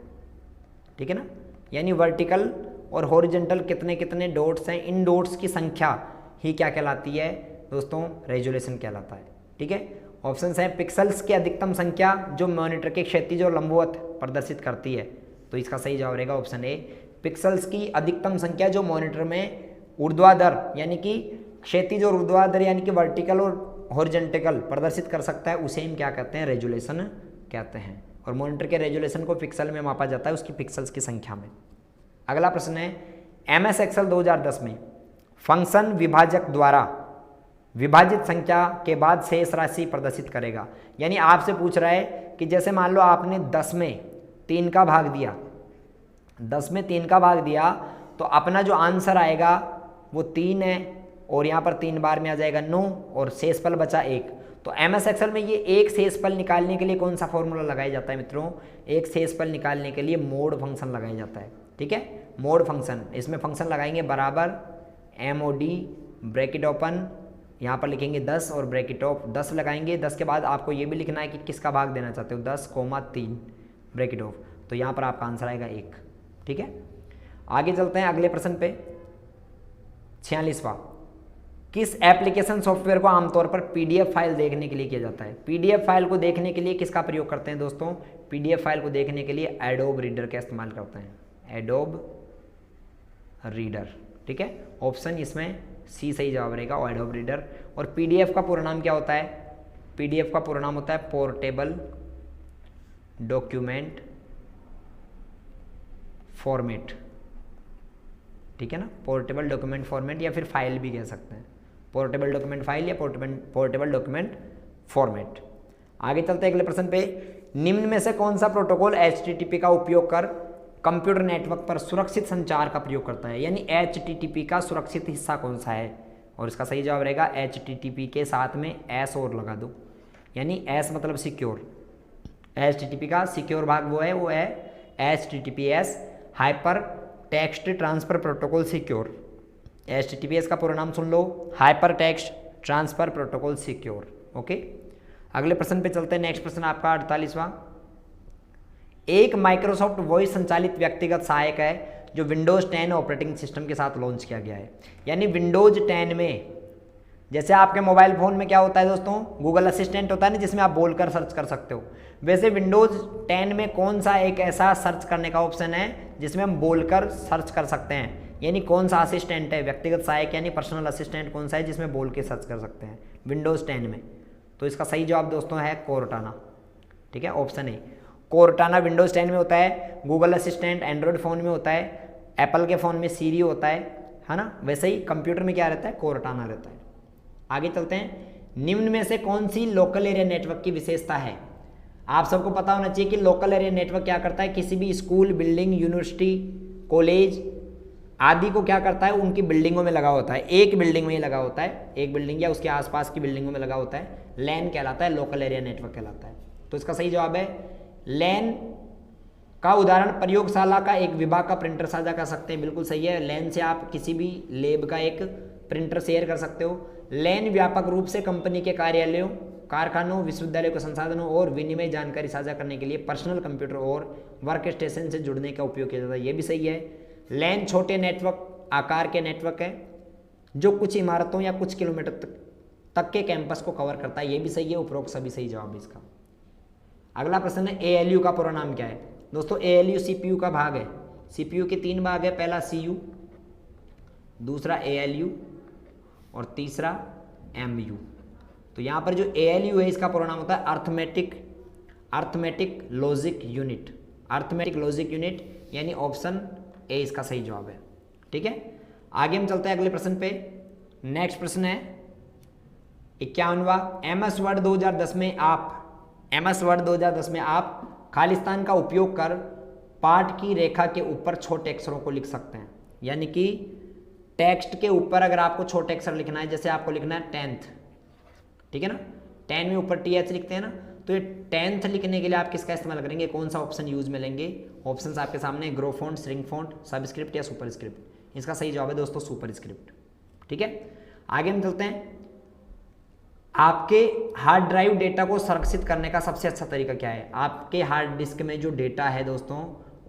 ठीक है ना, यानी वर्टिकल और हॉरिजॉन्टल कितने कितने डॉट्स हैं, इन डॉट्स की संख्या ही क्या कहलाती है दोस्तों, रेजोल्यूशन कहलाता है। ठीक है, ऑप्शन है पिक्सल्स की अधिकतम संख्या जो मॉनिटर के क्षैतिज और लंबवत प्रदर्शित करती है। तो इसका सही जवाब रहेगा ऑप्शन ए, पिक्सल्स की अधिकतम संख्या जो मॉनिटर में ऊर्ध्वाधर यानी कि क्षैतिज और ऊर्ध्वाधर यानी कि वर्टिकल और हॉरिजॉन्टल प्रदर्शित कर सकता है, उसे हम क्या कहते हैं, रेजोल्यूशन कहते हैं। और मॉनिटर के रेजोल्यूशन को पिक्सल में मापा जाता है उसकी पिक्सल्स की संख्या में। अगला प्रश्न है, MS Excel 2010 में फंक्शन विभाजक द्वारा विभाजित संख्या के बाद शेष राशि प्रदर्शित करेगा। यानी आपसे पूछ रहा है कि जैसे मान लो आपने 10 में 3 का भाग दिया, 10 में 3 का भाग दिया तो अपना जो आंसर आएगा वो 3 है और यहाँ पर 3 बार में आ जाएगा 9 और शेषफल बचा 1। तो MS Excel में ये एक शेषफल निकालने के लिए कौन सा फॉर्मूला लगाया जाता है मित्रों, एक शेषफल निकालने के लिए मोड फंक्शन लगाया जाता है। ठीक है, मोड फंक्शन, इसमें फंक्शन लगाएंगे बराबर MOD ब्रैकेट ओपन, यहाँ पर लिखेंगे 10 और ब्रैकेट ऑफ 10 लगाएंगे। 10 के बाद आपको ये भी लिखना है कि किसका भाग देना चाहते हो, 10,3 ब्रैकेट ऑफ, तो यहाँ पर आपका आंसर आएगा 1। ठीक है, आगे चलते हैं अगले प्रश्न पे, 46वां। किस एप्लीकेशन सॉफ्टवेयर को आमतौर पर PDF फाइल देखने के लिए किया जाता है। PDF फाइल को देखने के लिए किसका प्रयोग करते हैं दोस्तों, PDF फाइल को देखने के लिए एडोब रीडर का इस्तेमाल करते हैं, एडोब रीडर। ठीक है, ऑप्शन इसमें सी सही जवाब रहेगा, एडोब रीडर। और PDF का पूरा नाम क्या होता है, PDF का पूरा नाम होता है पोर्टेबल डॉक्यूमेंट फॉर्मेट। ठीक है ना, पोर्टेबल डॉक्यूमेंट फॉर्मेट या फिर फाइल भी कह सकते हैं, पोर्टेबल डॉक्यूमेंट फाइल या पोर्टेबल डॉक्यूमेंट फॉर्मेट। आगे चलते हैं अगले प्रश्न पे, निम्न में से कौन सा प्रोटोकॉल HTTP का उपयोग कर कंप्यूटर नेटवर्क पर सुरक्षित संचार का प्रयोग करता है। यानी HTTP का सुरक्षित हिस्सा कौन सा है, और इसका सही जवाब रहेगा HTTP के साथ में S और लगा दो, यानी S मतलब सिक्योर। HTTP का सिक्योर भाग वो है HTTPS hyper text transfer protocol secure. HTTPS का पूरा नाम सुन लो, hyper text transfer protocol secure. Okay, अगले प्रश्न पे चलते हैं। नेक्स्ट प्रश्न आपका 48वां। एक माइक्रोसॉफ्ट वॉइस संचालित व्यक्तिगत सहायक है जो विंडोज 10 ऑपरेटिंग सिस्टम के साथ लॉन्च किया गया है। यानी विंडोज 10 में, जैसे आपके मोबाइल फ़ोन में क्या होता है दोस्तों, गूगल असिस्टेंट होता है ना जिसमें आप बोलकर सर्च कर सकते हो, वैसे विंडोज 10 में कौन सा एक ऐसा सर्च करने का ऑप्शन है जिसमें हम बोलकर सर्च कर सकते हैं। यानी कौन सा असिस्टेंट है, व्यक्तिगत सहायक यानी पर्सनल असिस्टेंट कौन सा है जिसमें बोल के सर्च कर सकते हैं विंडोज 10 में। तो इसका सही जवाब दोस्तों है कोर्टाना। ठीक है, ऑप्शन ए कोर्टाना विंडोज 10 में होता है, गूगल असिस्टेंट एंड्रॉयड फ़ोन में होता है, एप्पल के फ़ोन में सीरी होता है ना। वैसे ही कंप्यूटर में क्या रहता है, कोर्टाना रहता है। आगे चलते हैं, निम्न में से कौन सी लोकल एरिया नेटवर्क की विशेषता है। आप सबको पता होना चाहिए कि लोकल एरिया नेटवर्क क्या करता है, किसी भी स्कूल, बिल्डिंग, यूनिवर्सिटी, कॉलेज आदि को क्या करता है, उनकी बिल्डिंगों में लगा होता है, एक बिल्डिंग में ही लगा होता है, एक बिल्डिंग या उसके आसपास की बिल्डिंगों में लगा होता है, लैन कहलाता है, लोकल एरिया नेटवर्क कहलाता है। तो इसका सही जवाब है लैन। का उदाहरण प्रयोगशाला का एक विभाग का प्रिंटर साझा कर सकते हैं, बिल्कुल सही है। लैन से आप किसी भी लैब का एक प्रिंटर शेयर कर सकते हो। लैन व्यापक रूप से कंपनी के कार्यालयों, कारखानों, विश्वविद्यालयों के संसाधनों और विनिमय जानकारी साझा करने के लिए पर्सनल कंप्यूटर और वर्क स्टेशन से जुड़ने का उपयोग किया जाता है, ये भी सही है। लैन छोटे नेटवर्क आकार के नेटवर्क है जो कुछ इमारतों या कुछ किलोमीटर तक के कैंपस को कवर करता है, ये भी सही है। उपरोक्त सभी सही जवाब है इसका। अगला प्रश्न है ALU का पूरा नाम क्या है। दोस्तों ALU CPU का भाग है। CPU के 3 भाग है, पहला CU, दूसरा ALU और तीसरा MU। तो यहाँ पर जो ALU है इसका पूरा नाम होता है arithmetic logic unit. Arithmetic logic unit यानी ऑप्शन ए इसका सही जवाब है। ठीक है, आगे हम चलते हैं अगले प्रश्न पे। नेक्स्ट प्रश्न है 51वां। MS वर्ड 2010 में आप खालिस्तान का उपयोग कर पाठ की रेखा के ऊपर छोटे अक्षरों को लिख सकते हैं। यानी कि टेक्स्ट के ऊपर अगर आपको छोटे अक्षर लिखना है, जैसे आपको लिखना है 10th, ठीक है ना, 10 में ऊपर TH लिखते हैं ना, तो ये 10th लिखने के लिए आप किसका इस्तेमाल करेंगे, कौन सा ऑप्शन यूज में लेंगे। ऑप्शंस आपके सामने, grow font, shrink font, subscript या सुपरस्क्रिप्ट। इसका सही जवाब है दोस्तों सुपरस्क्रिप्ट। ठीक है, आगे हम चलते हैं। आपके हार्ड ड्राइव डेटा को संरक्षित करने का सबसे अच्छा तरीका क्या है। आपके हार्ड डिस्क में जो डेटा है दोस्तों,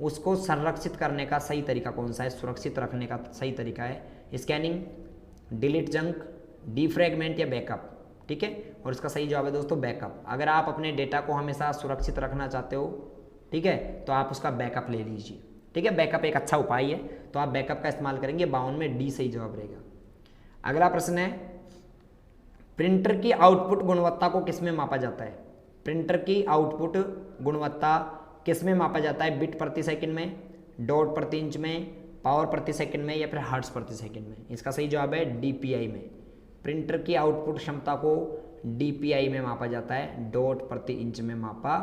उसको संरक्षित करने का सही तरीका कौन सा है, सुरक्षित रखने का सही तरीका है स्कैनिंग, डिलीट जंक, डीफ्रैगमेंट या बैकअप। ठीक है, और इसका सही जवाब है दोस्तों बैकअप। अगर आप अपने डेटा को हमेशा सुरक्षित रखना चाहते हो, ठीक है, तो आप उसका बैकअप ले लीजिए। ठीक है, बैकअप एक अच्छा उपाय है, तो आप बैकअप का इस्तेमाल करेंगे। 52 में डी सही जवाब रहेगा। अगला प्रश्न है प्रिंटर की आउटपुट गुणवत्ता को किसमें मापा जाता है। प्रिंटर की आउटपुट गुणवत्ता किसमें मापा जाता है, बिट प्रति सेकंड में, डॉट प्रति इंच में, पावर प्रति सेकंड में या फिर हर्ट्ज प्रति सेकंड में। इसका सही जवाब है DPI में। प्रिंटर की आउटपुट क्षमता को DPI में मापा जाता है, डॉट प्रति इंच में मापा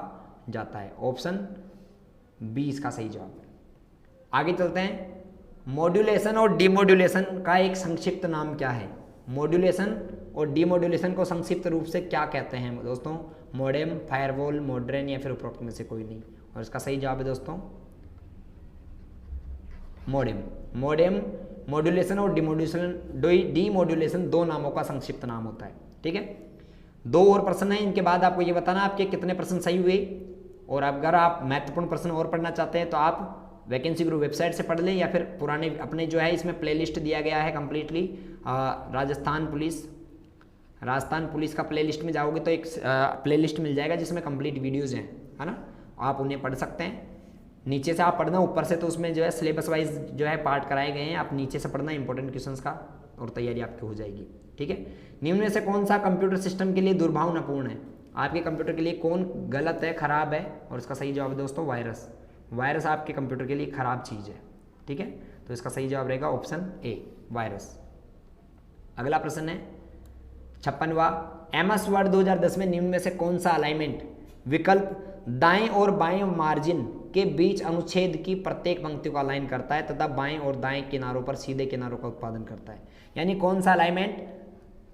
जाता है। ऑप्शन बी इसका सही जवाब है। आगे चलते हैं, मॉड्यूलेशन और डीमॉड्यूलेशन का एक संक्षिप्त नाम क्या है। मॉड्यूलेशन और डीमॉड्यूलेशन को संक्षिप्त रूप से क्या कहते हैं दोस्तों, मॉडेम, फायरवॉल, मॉडर्न या फिर उपरोक्त में से कोई नहीं। और इसका सही जवाब है दोस्तों मॉडेम। मॉडेम मॉड्यूलेशन और डीमॉड्यूलेशन दो नामों का संक्षिप्त नाम होता है। ठीक है, 2 और प्रश्न है, इनके बाद आपको ये बताना आपके कितने प्रश्न सही हुए। और अगर आप महत्वपूर्ण प्रश्न और पढ़ना चाहते हैं तो आप वैकेंसी गुरु वेबसाइट से पढ़ लें, या फिर पुराने अपने जो है इसमें प्लेलिस्ट दिया गया है कम्प्लीटली। राजस्थान पुलिस का प्लेलिस्ट में जाओगे तो एक प्लेलिस्ट मिल जाएगा जिसमें कंप्लीट वीडियोज़ हैं, है ना, आप उन्हें पढ़ सकते हैं। नीचे से आप पढ़ना, ऊपर से तो उसमें जो है सिलेबस वाइज जो है पार्ट कराए गए हैं, आप नीचे से पढ़ना इंपॉर्टेंट क्वेश्चंस का, और तैयारी आपकी हो जाएगी। ठीक है, निम्न में से कौन सा कंप्यूटर सिस्टम के लिए दुर्भावनापूर्ण है। आपके कंप्यूटर के लिए कौन गलत है, खराब है। और इसका सही जवाब है दोस्तों वायरस। वायरस आपके कंप्यूटर के लिए खराब चीज़ है। ठीक है, तो इसका सही जवाब रहेगा ऑप्शन ए वायरस। अगला प्रश्न है 56वां। MS वर्ड 2010 में निम्न में से कौन सा अलाइनमेंट विकल्प दाएं और बाएं मार्जिन के बीच अनुच्छेद की प्रत्येक पंक्ति को अलाइन करता है तथा बाएं और दाएं किनारों पर सीधे किनारों का उत्पादन करता है। यानी कौन सा अलाइनमेंट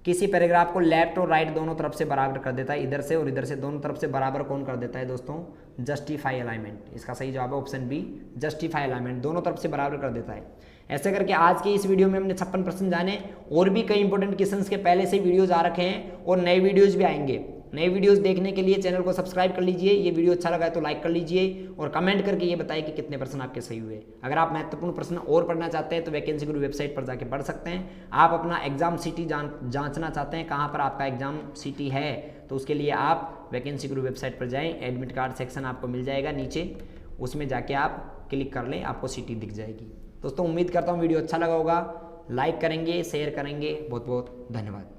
किसी पैराग्राफ को लेफ्ट और राइट दोनों तरफ से बराबर कर देता है, इधर से और इधर से दोनों तरफ से बराबर कौन कर देता है दोस्तों, जस्टिफाई अलाइनमेंट। इसका सही जवाब है ऑप्शन बी जस्टिफाई अलाइनमेंट, दोनों तरफ से बराबर कर देता है। ऐसे करके आज की इस वीडियो में हमने 56 प्रश्न जाने, और भी कई इंपॉर्टेंट क्वेश्चंस के पहले से वीडियोज आ रखे हैं और नए वीडियोज भी आएंगे। नए वीडियोस देखने के लिए चैनल को सब्सक्राइब कर लीजिए। ये वीडियो अच्छा लगा है तो लाइक कर लीजिए और कमेंट करके ये बताइए कि कितने प्रश्न आपके सही हुए। अगर आप महत्वपूर्ण प्रश्न और पढ़ना चाहते हैं तो वैकेंसी गुरु वेबसाइट पर जाके पढ़ सकते हैं। आप अपना एग्जाम सिटी जांचना चाहते हैं कहाँ पर आपका एग्जाम सिटी है, तो उसके लिए आप वैकेंसी गुरु वेबसाइट पर जाएँ, एडमिट कार्ड सेक्शन आपको मिल जाएगा नीचे, उसमें जाके आप क्लिक कर लें, आपको सिटी दिख जाएगी। दोस्तों उम्मीद करता हूँ वीडियो अच्छा लगा होगा, लाइक करेंगे, शेयर करेंगे। बहुत बहुत धन्यवाद।